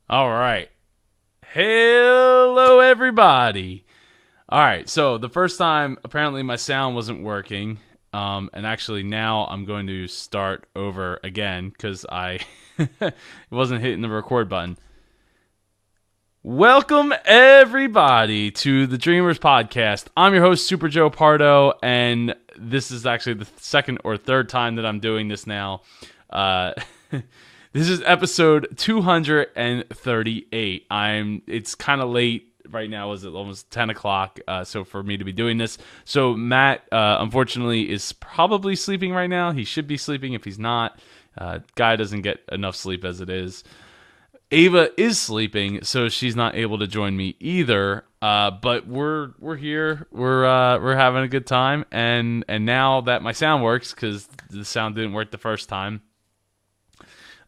All right. Hello, everybody. All right. So the first time, apparently, my sound wasn't working. And actually, now I'm going to start over again because I wasn't hitting the record button. Welcome, everybody, to the Dreamers Podcast. I'm your host, Super Joe Pardo, and this is actually the second or third time that I'm doing this now. Uh, this is episode 238. It's kind of late right now. It's almost 10 o'clock, so for me to be doing this. So Matt, unfortunately, is probably sleeping right now. He should be sleeping if he's not. Guy doesn't get enough sleep as it is. Ava is sleeping, so she's not able to join me either. But we're here. We're having a good time, and now that my sound works because the sound didn't work the first time.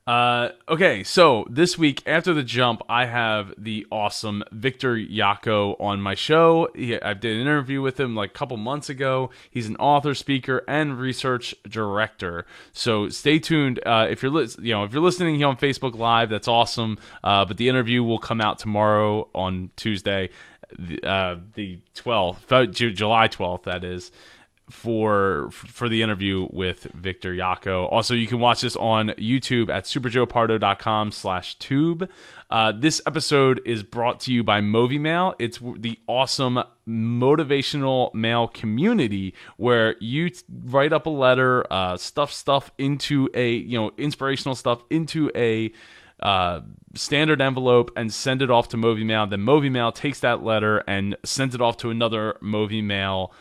Okay, so this week after the jump, I have the awesome Victor Yocco on my show. I did an interview with him like a couple months ago. He's an author, speaker, and research director. So stay tuned. If you're if you're listening here on Facebook Live, that's awesome. But the interview will come out tomorrow on Tuesday, the 12th, July 12th. That is for the interview with Victor Yocco. Also, you can watch this on YouTube at superjoepardo.com/tube. This episode is brought to you by Movie Mail. It's the awesome motivational mail community where you write up a letter, stuff into a, inspirational stuff into a standard envelope and send it off to Movie Mail. Then Movie Mail takes that letter and sends it off to another Movie Mail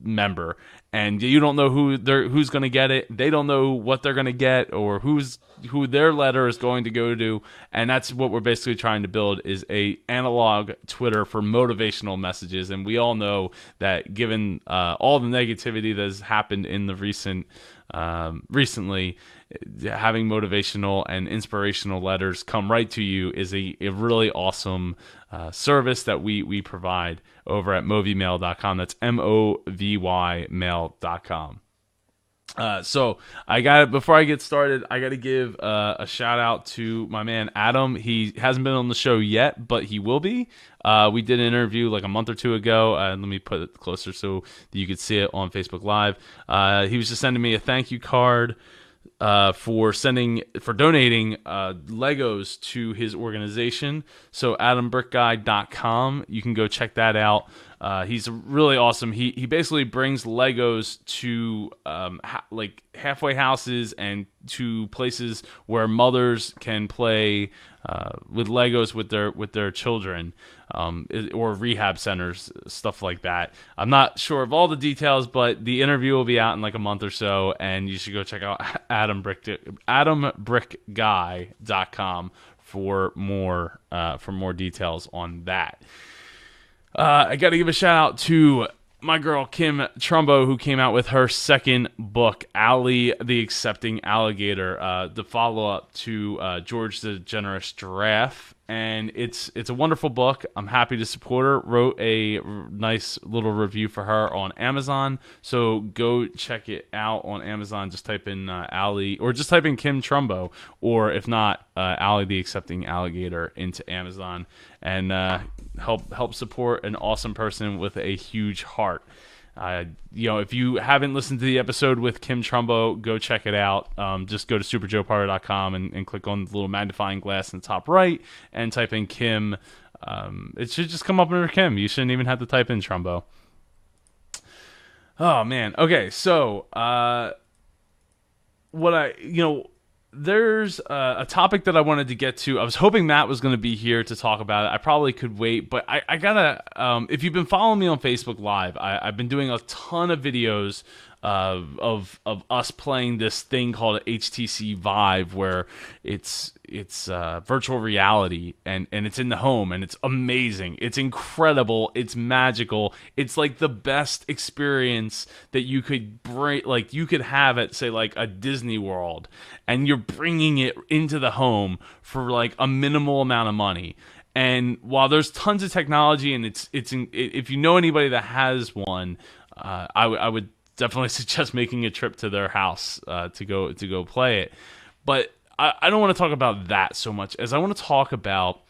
member, and you don't know who's going to get it. They don't know what they're going to get or who their letter is going to go to, and that's what we're basically trying to build is a analog Twitter for motivational messages. And we all know that given all the negativity that has happened in the recently, having motivational and inspirational letters come right to you is a really awesome service that we provide over at movymail.com. That's MOVY mail.com. So I got it. Before I get started, I got to give a shout out to my man Adam. He hasn't been on the show yet, but he will be. We did an interview like a month or two ago. Let me put it closer so that you could see it on Facebook Live. He was just sending me a thank you card for donating Legos to his organization. So adambrickguy.com, you can go check that out. He's really awesome. He basically brings Legos to like halfway houses and to places where mothers can play with Legos with their children, or rehab centers, stuff like that. I'm not sure of all the details, but the interview will be out in like a month or so, and you should go check out adambrickguy.com for more details on that. I got to give a shout out to my girl Kim Trumbo, who came out with her second book, Allie the Accepting Alligator, the follow-up to George the Generous Giraffe. And it's a wonderful book. I'm happy to support her. Wrote a nice little review for her on Amazon. So go check it out on Amazon. Just type in Allie, or just type in Kim Trumbo, or if not, Allie the Accepting Alligator into Amazon, and help support an awesome person with a huge heart. If you haven't listened to the episode with Kim Trumbo, go check it out. Just go to superjoepardo.com and click on the little magnifying glass in the top right and type in Kim. It should just come up under Kim. You shouldn't even have to type in Trumbo. Oh man. Okay, so there's a topic that I wanted to get to. I was hoping Matt was going to be here to talk about it. I probably could wait, but I gotta. If you've been following me on Facebook Live, I've been doing a ton of videos of us playing this thing called HTC Vive, where it's virtual reality, and it's in the home, and it's amazing. It's incredible. It's magical. It's like the best experience that you could you could have at, say, like a Disney World, and you're bringing it into the home for like a minimal amount of money. And while there's tons of technology, and if you know anybody that has one, I would definitely suggest making a trip to their house to go play it. But I don't want to talk about that so much as I want to talk about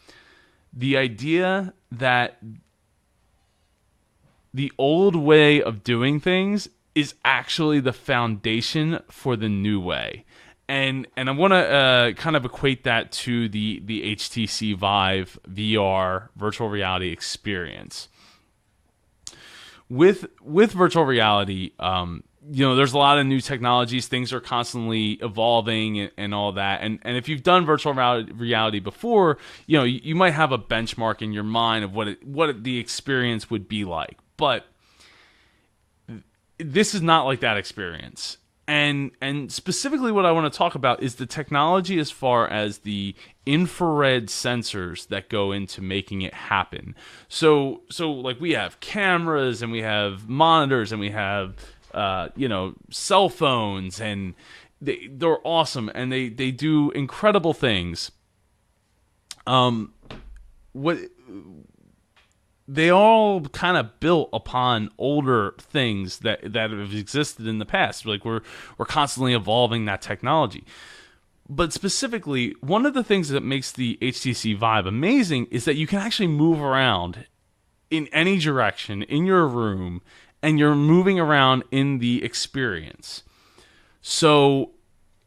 the idea that the old way of doing things is actually the foundation for the new way. And I want to kind of equate that to the HTC Vive VR virtual reality experience. With virtual reality, there's a lot of new technologies. Things are constantly evolving and all that. And if you've done virtual reality before, you might have a benchmark in your mind of what the experience would be like. But this is not like that experience. And specifically what I want to talk about is the technology as far as the infrared sensors that go into making it happen. So like we have cameras and we have monitors and we have cell phones, and they're awesome and they do incredible things. What they all kind of built upon older things that have existed in the past. Like we're constantly evolving that technology. But specifically, one of the things that makes the HTC Vive amazing is that you can actually move around in any direction in your room, and you're moving around in the experience. So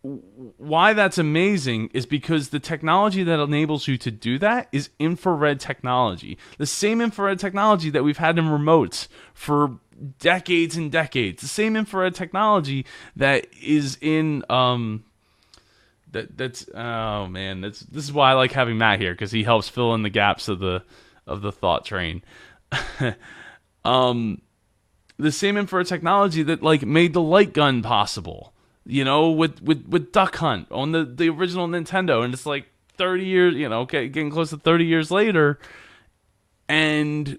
why that's amazing is because the technology that enables you to do that is infrared technology. The same infrared technology that we've had in remotes for decades and decades. The same infrared technology that is in this is why I like having Matt here, because he helps fill in the gaps of the thought train. The same infrared technology that like made the light gun possible. With Duck Hunt on the original Nintendo, and it's like 30 years, getting close to 30 years later, and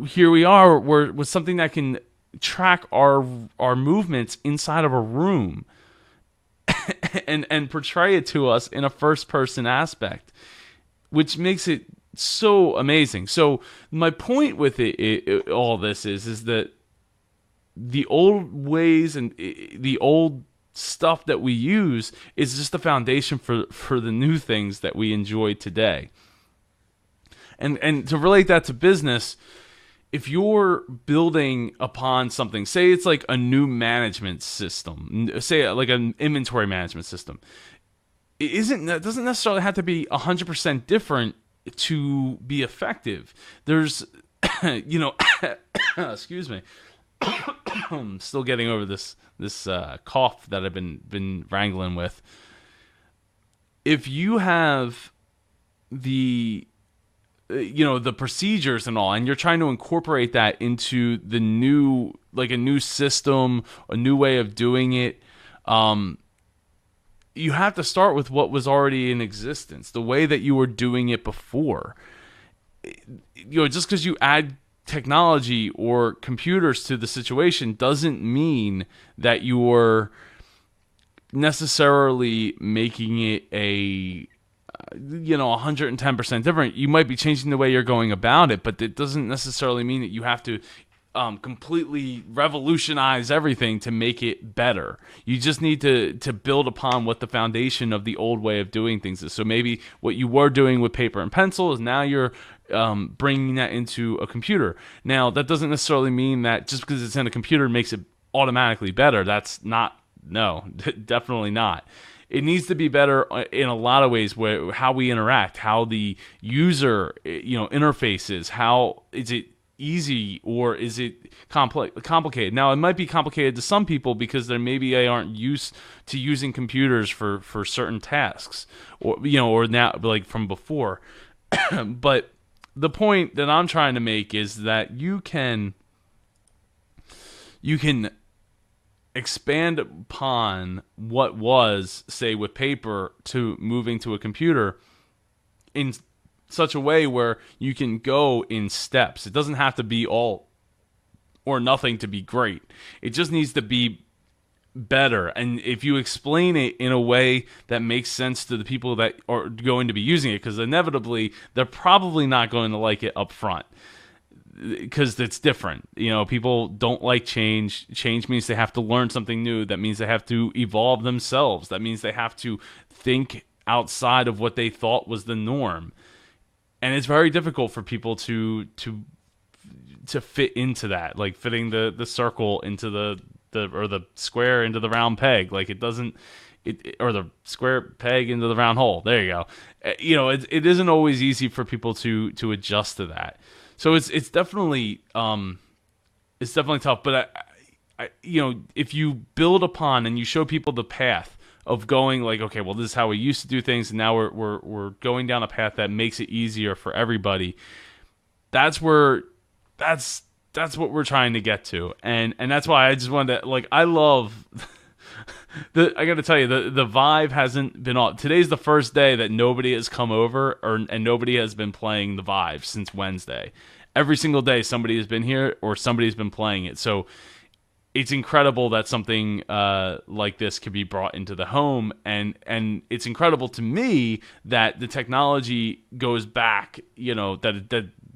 here we are with something that can track our movements inside of a room and portray it to us in a first-person aspect, which makes it so amazing. So my point with all this is that the old ways and the old stuff that we use is just the foundation for the new things that we enjoy today. And to relate that to business, if you're building upon something, say it's like a new management system, say like an inventory management system, that doesn't necessarily have to be 100% different to be effective. There's, excuse me. I'm still getting over this cough that I've been wrangling with. If you have the procedures and all, and you're trying to incorporate that into the new, like a new system, a new way of doing it, you have to start with what was already in existence, the way that you were doing it before. Just because you add technology or computers to the situation doesn't mean that you're necessarily making it 110% different. You might be changing the way you're going about it, but it doesn't necessarily mean that you have to completely revolutionize everything to make it better. You just need to build upon what the foundation of the old way of doing things is. So maybe what you were doing with paper and pencil is now you're bringing that into a computer. Now, that doesn't necessarily mean that just because it's in a computer makes it automatically better. Definitely not. It needs to be better in a lot of ways, where how we interact, how the user interfaces, how is it easy or is it complicated? Now, it might be complicated to some people because they aren't used to using computers for certain tasks, or now, like from before. But the point that I'm trying to make is that you can expand upon what was, say, with paper to moving to a computer in such a way where you can go in steps. It doesn't have to be all or nothing to be great. It just needs to be better. And if you explain it in a way that makes sense to the people that are going to be using it, because inevitably they're probably not going to like it up front. because it's different. People don't like change. Change means they have to learn something new. That means they have to evolve themselves. That means they have to think outside of what they thought was the norm. And it's very difficult for people to fit into that, like fitting the circle into or the square into the round peg. Like it doesn't, or the square peg into the round hole. There you go. It isn't always easy for people to adjust to that. So it's definitely tough. But if you build upon and you show people the path of going, like, okay, well, this is how we used to do things, and now we're going down a path that makes it easier for everybody. That's what we're trying to get to, and that's why I just wanted to, like, I love I got to tell you, the Vive hasn't been on. Today's the first day that nobody has come over, and nobody has been playing the Vive since Wednesday. Every single day somebody has been here or somebody's been playing it. So it's incredible that something like this could be brought into the home, and it's incredible to me that the technology goes back.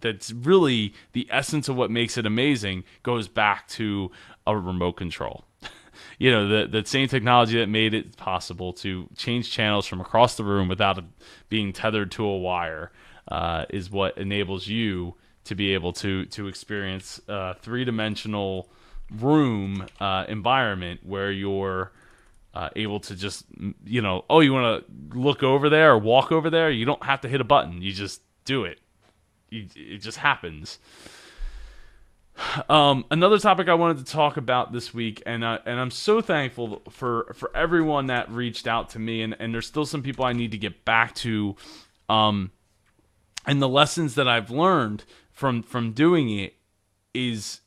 That's really the essence of what makes it amazing, goes back to a remote control. The same technology that made it possible to change channels from across the room without being tethered to a wire is what enables you to be able to experience a three-dimensional room environment where you're able to just, you want to look over there or walk over there. You don't have to hit a button. You just do it. It just happens. Another topic I wanted to talk about this week, and I'm so thankful for everyone that reached out to me, and there's still some people I need to get back to, and the lessons that I've learned from doing it is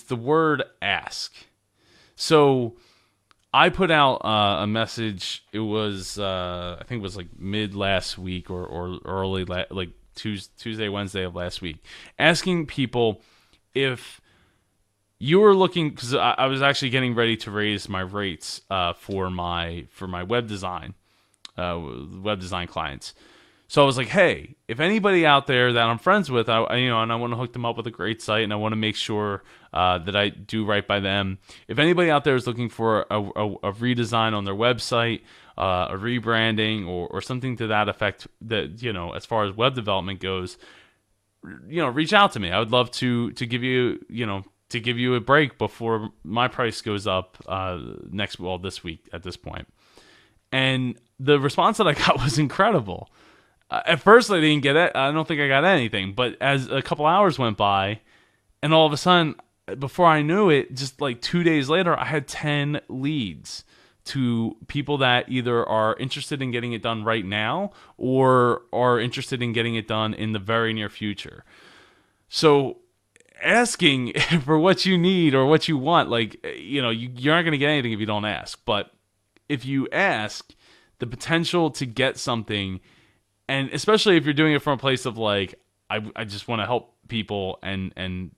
the word ask. So I put out a message. It was I think it was like mid last week or early like Tuesday, Wednesday of last week, asking people if you were looking, because I was actually getting ready to raise my rates for my web design clients. So I was like, hey, if anybody out there that I'm friends with, and I want to hook them up with a great site, and I want to make sure that I do right by them. If anybody out there is looking for a redesign on their website, a rebranding, or something to that effect, that as far as web development goes, reach out to me. I would love to give you a break before my price goes up this week at this point. And the response that I got was incredible. At first, I didn't get it. I don't think I got anything. But as a couple hours went by, and all of a sudden, before I knew it, just like 2 days later, I had 10 leads to people that either are interested in getting it done right now or are interested in getting it done in the very near future. So asking for what you need or what you want, like, you're not going to get anything if you don't ask. But if you ask, the potential to get something, and especially if you're doing it from a place of like, I just want to help people, and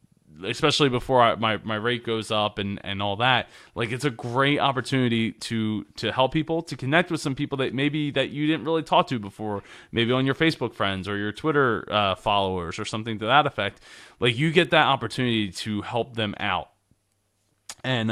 especially before my rate goes up and all that, like, it's a great opportunity to help people, to connect with some people that maybe that you didn't really talk to before, maybe on your Facebook friends or your Twitter followers or something to that effect. Like, you get that opportunity to help them out, and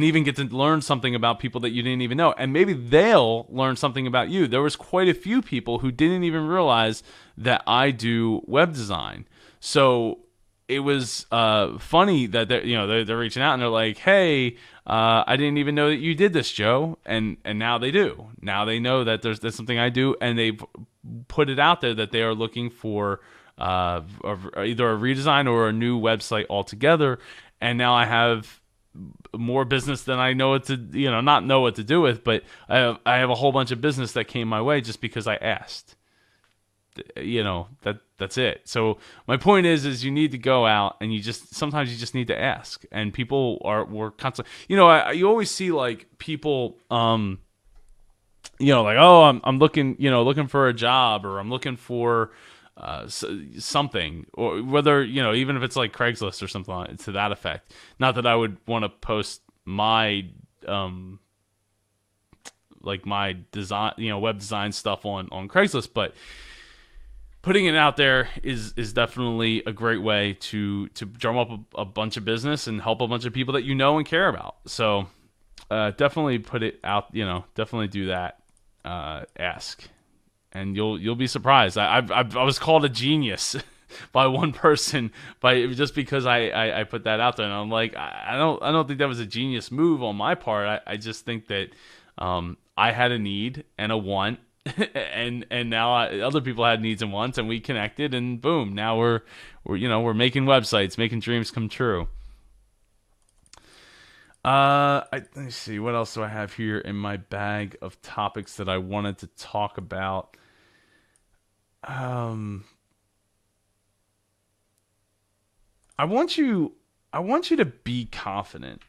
even get to learn something about people that you didn't even know. And maybe they'll learn something about you. There was quite a few people who didn't even realize that I do web design. So it was funny that they're reaching out and they're like, hey, I didn't even know that you did this, Joe. And now they do. Now they know that there's something I do, and they've put it out there that they are looking for either a redesign or a new website altogether. And now I have more business than I know what to, not know what to do with, but I have a whole bunch of business that came my way just because I asked. That's it. So my point is you need to go out, and sometimes you just need to ask. And people were constantly, you always see like people, like, oh, I'm looking for a job, or I'm looking for something, or whether, even if it's like Craigslist or something to that effect. Not that I would want to post my like my design, web design stuff on Craigslist, but putting it out there is definitely a great way to drum up a bunch of business and help a bunch of people that you know and care about. So definitely put it out. Definitely do that. Ask, and you'll be surprised. I was called a genius by one person just because I put that out there, and I'm like, I don't think that was a genius move on my part. I just think that I had a need and a want. and now other people had needs and wants, and we connected, and boom, now we're making websites, making dreams come true. Let me see, what else do I have here in my bag of topics that I wanted to talk about. I want you to be confident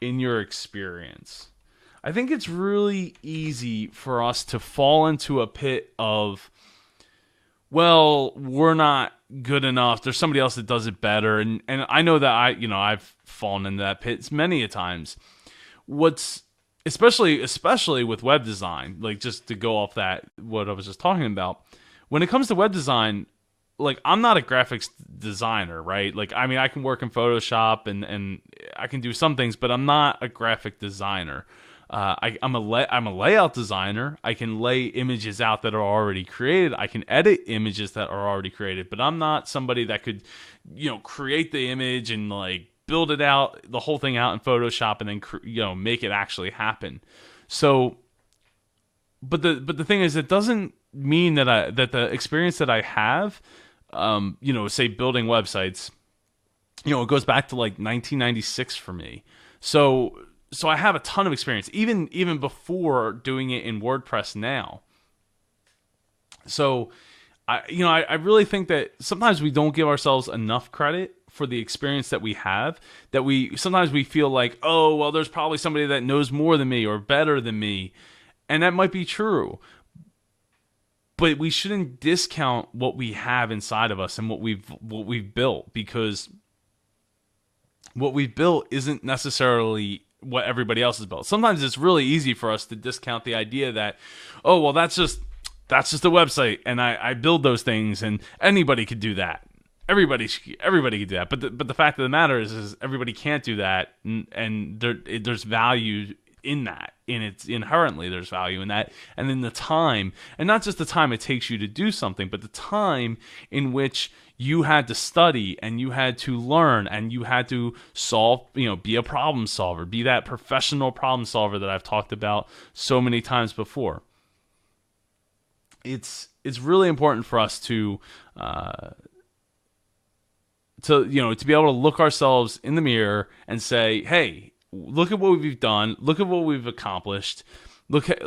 in your experience. I think it's really easy for us to fall into a pit of, well, we're not good enough. There's somebody else that does it better. And I know that I've fallen into that pit many a times. Especially with web design, like, just to go off that, what I was just talking about, when it comes to web design, like, I'm not a graphics designer, right? Like, I mean, I can work in Photoshop and I can do some things, but I'm not a graphic designer. I'm a layout designer. I can lay images out that are already created. I can edit images that are already created, but I'm not somebody that could, create the image and, like, build it out, the whole thing out in Photoshop, and then make it actually happen. So, but the thing is, it doesn't mean that the experience that I have, say building websites, it goes back to like 1996 for me. So I have a ton of experience, even before doing it in WordPress now. So I really think that sometimes we don't give ourselves enough credit for the experience that we have, that sometimes we feel like, oh, well, there's probably somebody that knows more than me or better than me. And that might be true. But we shouldn't discount what we have inside of us and what we've built, because what we've built isn't necessarily what everybody else has built. Sometimes it's really easy for us to discount the idea that, oh, well, that's just a website, and I build those things, and anybody could do that. Everybody could do that. But the fact of the matter is everybody can't do that, and there's value in that. It's inherently, there's value in that, and then the time, and not just the time it takes you to do something, but the time in which you had to study and you had to learn and you had to solve, be a problem solver, be that professional problem solver that I've talked about so many times before. It's really important for us to be able to look ourselves in the mirror and say, hey, look at what we've done. Look at what we've accomplished. Look at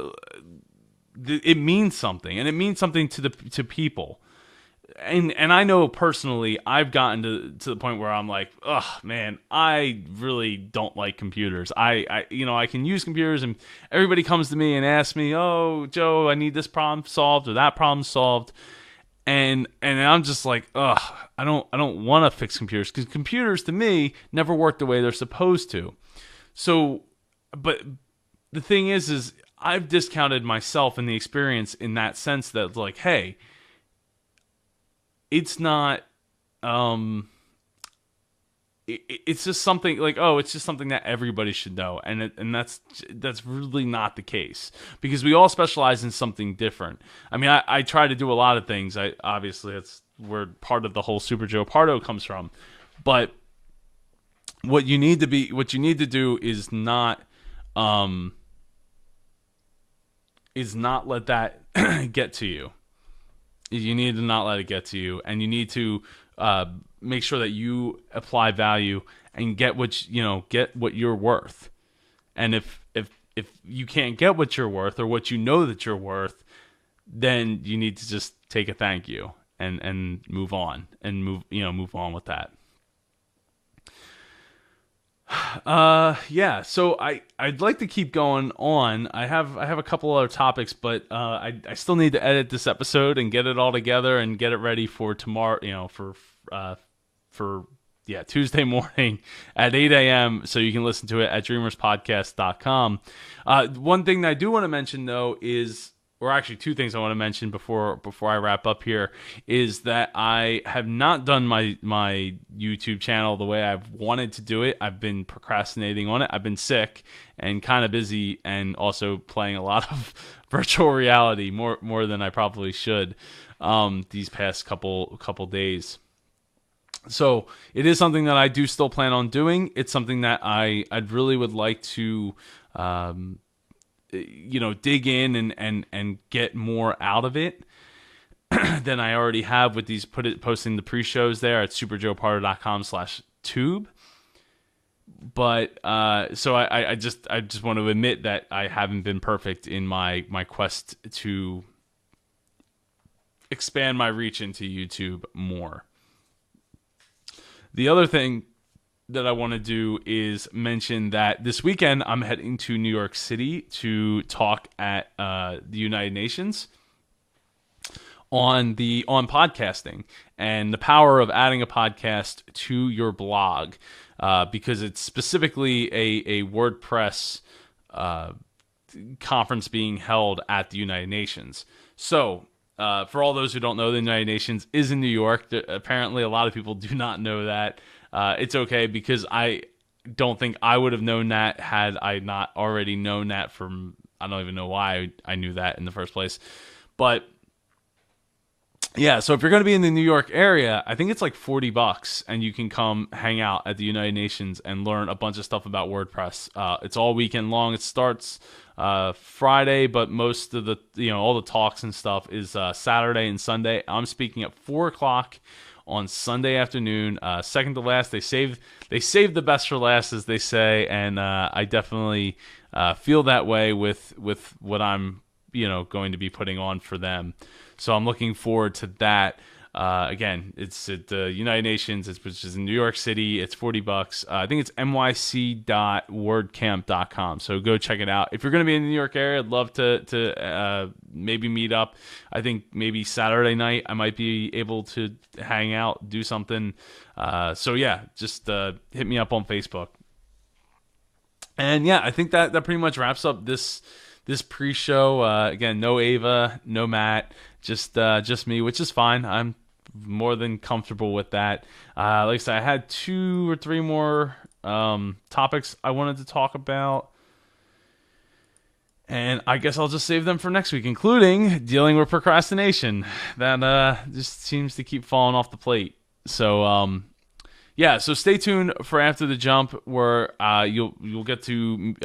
it means something, and it means something to people. And I know personally, I've gotten to the point where I'm like, oh man, I really don't like computers. I can use computers, and everybody comes to me and asks me, oh, Joe, I need this problem solved or that problem solved. And I'm just like, ugh, I don't want to fix computers, because computers to me never work the way they're supposed to. So, but the thing is I've discounted myself and the experience in that sense, that like, hey, it's not, it's just something like, oh, it's just something that everybody should know. And that's really not the case, because we all specialize in something different. I mean, I try to do a lot of things. Obviously that's where part of the whole Super Joe Pardo comes from. But what you need to do is not let that get to you. You need to not let it get to you, and you need to make sure that you apply value and get what you're worth. And if you can't get what you're worth, or what you know that you're worth, then you need to just take a thank you and move on, and move on with that. Yeah, so I'd like to keep going on. I have a couple other topics, but I still need to edit this episode and get it all together and get it ready for tomorrow, for Tuesday morning at 8 a.m. so you can listen to it at dreamerspodcast.com. One thing that I do want to mention, though, is or actually two things I want to mention before I wrap up here, is that I have not done my YouTube channel the way I've wanted to do it. I've been procrastinating on it. I've been sick and kind of busy, and also playing a lot of virtual reality, more than I probably should, these past couple days. So it is something that I do still plan on doing. It's something that I'd really would like to, um, dig in and get more out of it than I already have with these posting the pre-shows there at superjoepardo.com/tube. But so I just want to admit that I haven't been perfect in my quest to expand my reach into YouTube more. The other thing that I want to do is mention that this weekend I'm heading to New York City to talk at the United Nations on podcasting and the power of adding a podcast to your blog, because it's specifically a WordPress conference being held at the United Nations. So, for all those who don't know, the United Nations is in New York. Apparently, a lot of people do not know that. It's okay, because I don't think I would have known that had I not already known that from, I don't even know why I knew that in the first place. But yeah, so if you're going to be in the New York area, I think it's like $40, and you can come hang out at the United Nations and learn a bunch of stuff about WordPress. It's all weekend long. It starts Friday, but most of the, all the talks and stuff is Saturday and Sunday. I'm speaking at 4 o'clock on Sunday afternoon, second to last. They saved the best for last, as they say, and I definitely feel that way with what I'm going to be putting on for them. So I'm looking forward to that. Again, it's at the United Nations, which is in New York City. It's $40. I think it's nyc.wordcamp.com. So go check it out. If you're going to be in the New York area, I'd love to maybe meet up. I think maybe Saturday night I might be able to hang out, do something. So yeah, just hit me up on Facebook. And yeah, I think that pretty much wraps up this pre-show. Again, no Ava, no Matt, just me, which is fine. I'm more than comfortable with that. Like I said, I had 2 or 3 more topics I wanted to talk about, and I guess I'll just save them for next week, including dealing with procrastination. That just seems to keep falling off the plate. So yeah, so stay tuned for After the Jump, where you'll get to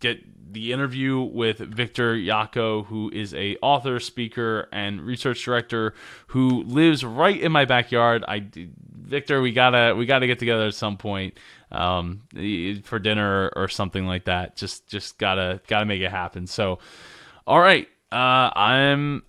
get the interview with Victor Yocco, who is a author, speaker, and research director who lives right in my backyard. Victor, we gotta get together at some point for dinner or something like that. Just gotta make it happen. So, all right, I'm